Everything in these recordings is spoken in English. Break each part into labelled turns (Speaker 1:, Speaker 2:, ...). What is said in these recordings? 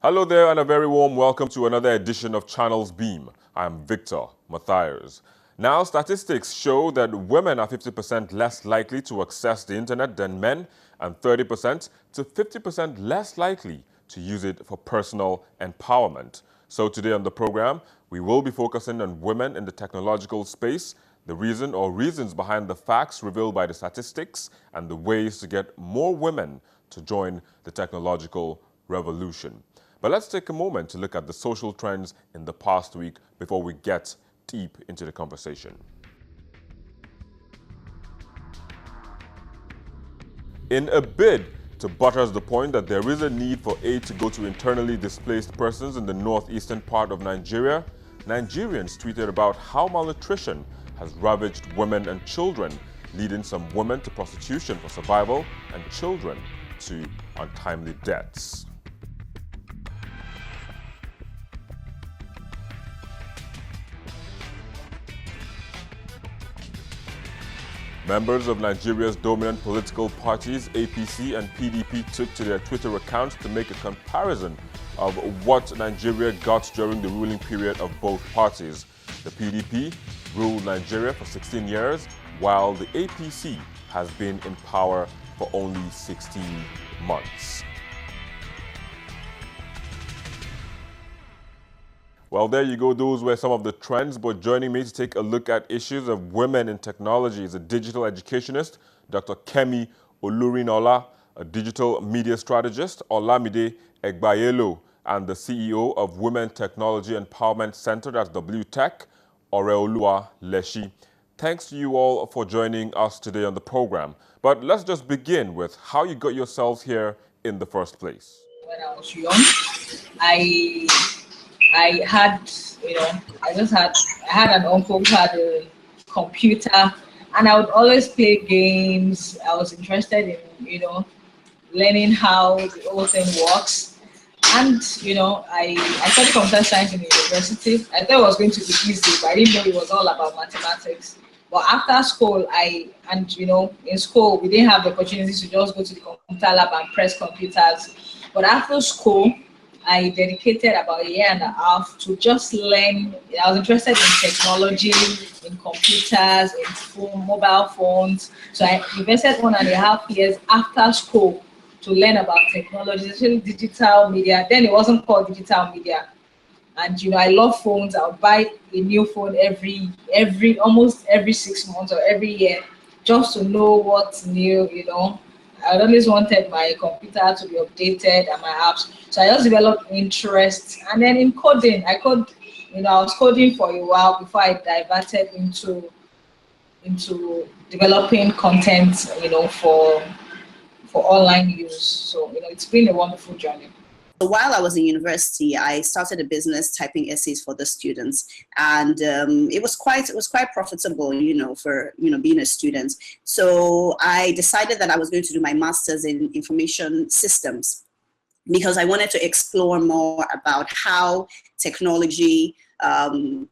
Speaker 1: Hello there and a very warm welcome to another edition of Channels Beam. I'm Victor Matthias. Now, statistics show that women are 50% less likely to access the internet than men and 30% to 50% less likely to use it for personal empowerment. So today on the program, we will be focusing on women in the technological space, the reason or reasons behind the facts revealed by the statistics, and the ways to get more women to join the technological revolution. But let's take a moment to look at the social trends in the past week before we get deep into the conversation. In a bid to buttress the point that there is a need for aid to go to internally displaced persons in the northeastern part of Nigeria, Nigerians tweeted about how malnutrition has ravaged women and children, leading some women to prostitution for survival and children to untimely deaths. Members of Nigeria's dominant political parties, APC and PDP, took to their Twitter accounts to make a comparison of what Nigeria got during the ruling period of both parties. The PDP ruled Nigeria for 16 years, while the APC has been in power for only 16 months. Well, there you go. Those were some of the trends. But joining me to take a look at issues of women in technology is a digital educationist, Dr. Kemi Olurinola, a digital media strategist, Olamide Egbayelo, and the CEO of Women Technology Empowerment Center, that's WTech, Oreoluwa Leshi. Thanks to you all for joining us today on the program. But let's just begin with how you got yourselves here in the first place.
Speaker 2: When I was young, I I had, I had an uncle who had a computer, and I would always play games. I was interested in, learning how the whole thing works. And, I studied computer science in university. I thought it was going to be easy, but I didn't know it was all about mathematics. But after school, in school, we didn't have the opportunity to just go to the computer lab and press computers. But after school, I dedicated about a year and a half to just learn. I was interested in technology, in computers, in mobile phones. So I invested 1.5 years after school to learn about technology, especially digital media. Then it wasn't called digital media. And I love phones. I'll buy a new phone almost every 6 months or every year, just to know what's new. I always wanted my computer to be updated and my apps. So I just developed interest. And then in coding, I was coding for a while before I diverted into developing content, for online use. So, it's been a wonderful journey.
Speaker 3: While I was in university, I started a business typing essays for the students, and it was quite profitable, for being a student. So I decided that I was going to do my master's in information systems, because I wanted to explore more about how technology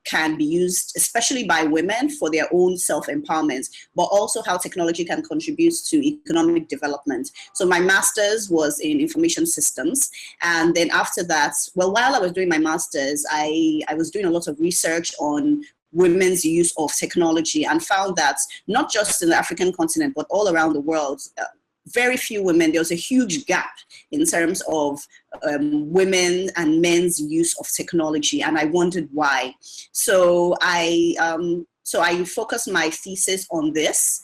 Speaker 3: can be used, especially by women, for their own self-empowerment, but also how technology can contribute to economic development. So my master's was in information systems. And then after that, well, while I was doing my master's, I was doing a lot of research on women's use of technology, and found that not just in the African continent, but all around the world, very few women, there was a huge gap in terms of women and men's use of technology, and I wondered why. So I focused my thesis on this,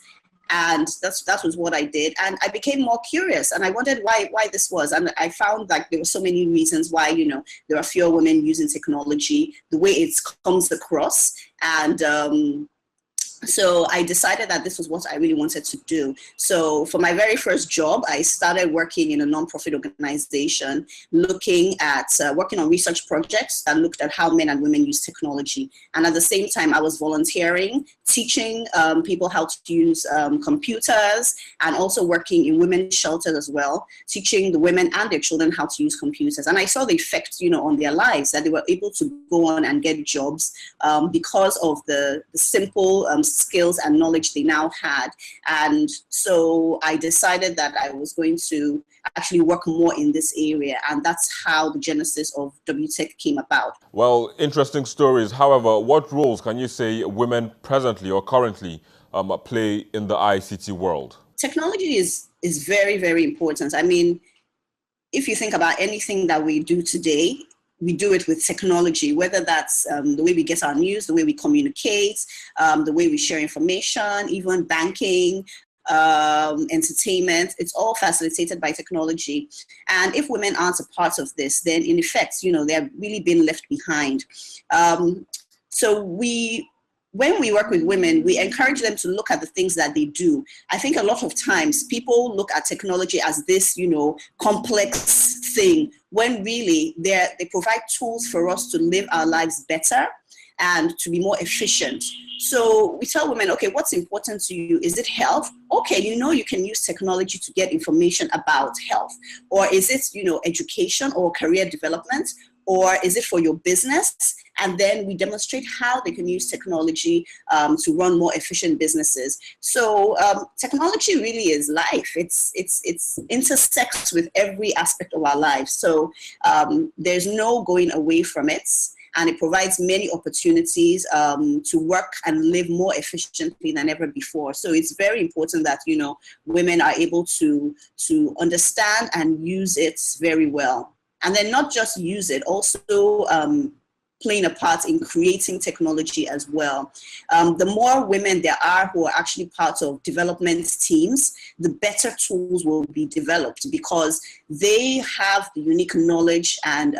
Speaker 3: and that was what I did. And I became more curious, and I wondered why this was. And I found that there were so many reasons why, there are fewer women using technology, the way it comes across, and so I decided that this was what I really wanted to do. So for my very first job, I started working in a nonprofit organization, working on research projects that looked at how men and women use technology. And at the same time, I was volunteering, teaching people how to use computers, and also working in women's shelters as well, teaching the women and their children how to use computers. And I saw the effect, on their lives, that they were able to go on and get jobs because of the simple skills and knowledge they now had. And so I decided that I was going to actually work more in this area. And that's how the genesis of WTech came about.
Speaker 1: Well, interesting stories. However, what roles can you say women presently or currently play in the ICT world?
Speaker 3: Technology is very, very important. I mean, if you think about anything that we do today, we do it with technology, whether that's the way we get our news, the way we communicate, the way we share information, even banking, entertainment. It's all facilitated by technology. And if women aren't a part of this, then in effect, they're really being left behind. So when we work with women, we encourage them to look at the things that they do. I think a lot of times people look at technology as this, complex thing, when really they provide tools for us to live our lives better and to be more efficient. So we tell women, okay, what's important to you? Is it health? Okay, you can use technology to get information about health. Or is it, education or career development? Or is it for your business? And then we demonstrate how they can use technology to run more efficient businesses. So technology really is life. It's intersects with every aspect of our lives. So there's no going away from it. And it provides many opportunities to work and live more efficiently than ever before. So it's very important that, women are able to understand and use it very well. And then not just use it, also playing a part in creating technology as well. The more women there are who are actually part of development teams, the better tools will be developed because they have the unique knowledge and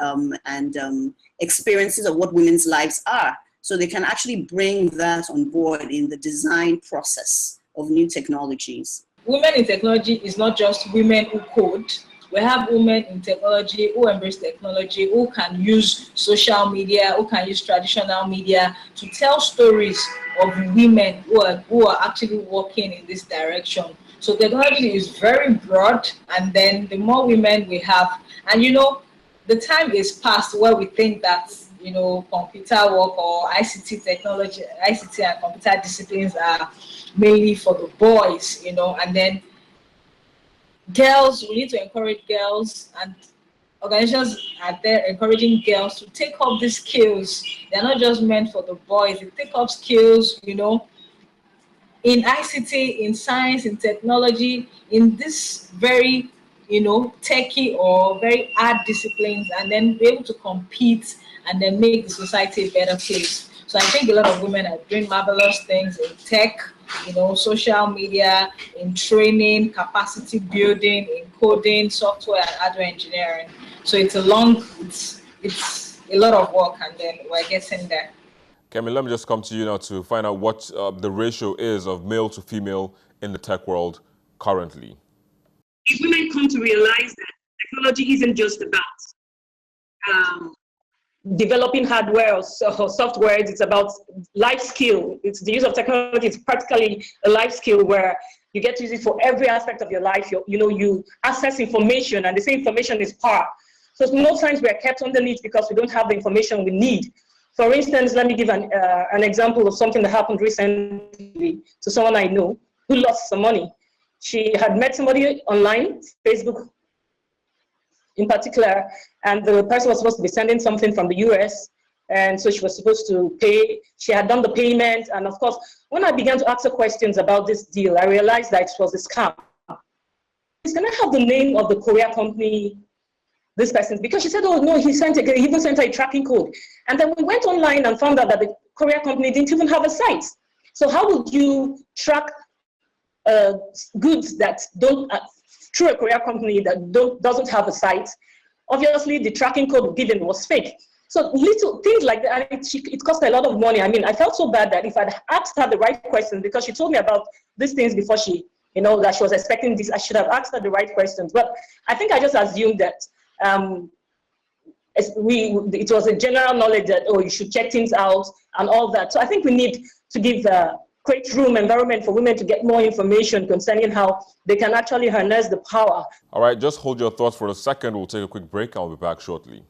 Speaker 3: experiences of what women's lives are. So they can actually bring that on board in the design process of new technologies.
Speaker 2: Women in technology is not just women who code. We have women in technology who embrace technology, who can use social media, who can use traditional media to tell stories of women who are actually working in this direction. So technology is very broad, and then the more women we have, and the time is past where we think that computer work or ICT technology, ICT and computer disciplines are mainly for the boys, and then girls, we need to encourage girls, and organizations are there encouraging girls to take up these skills. They're not just meant for the boys. They take up skills, in ICT, in science, in technology, in this very, techie or very hard disciplines, and then be able to compete and then make the society a better place. So I think a lot of women are doing marvelous things in tech, social media, in training, capacity building, in coding, software and hardware engineering. So it's a lot of work, and then we're getting there.
Speaker 1: Kemi, let me just come to you now to find out what the ratio is of male to female in the tech world currently.
Speaker 4: If women come to realize that technology isn't just about developing hardware or software, it's about life skill. It's the use of technology. It's practically a life skill where you get to use it for every aspect of your life. You access information, and the same information is power. So most times we are kept underneath because we don't have the information we need. For instance, let me give an example of something that happened recently to someone I know who lost some money. She had met somebody online, Facebook in particular, and the person was supposed to be sending something from the US, and so she was supposed to pay. She had done the payment, and of course, when I began to ask her questions about this deal, I realized that it was a scam. Can I have the name of the courier company this person? Because she said, oh no, he even sent her a tracking code. And then we went online and found out that the courier company didn't even have a site. So how would you track goods that don't, through a courier company that doesn't have a site? Obviously, the tracking code given was fake. So little things like that, and it cost a lot of money. I mean, I felt so bad that if I'd asked her the right questions, because she told me about these things before she, that she was expecting this, I should have asked her the right questions. But I think I just assumed that it was a general knowledge that, oh, you should check things out and all that. So I think we need to give create room, environment for women to get more information concerning how they can actually harness the power.
Speaker 1: All right, just hold your thoughts for a second. We'll take a quick break and we'll be back shortly.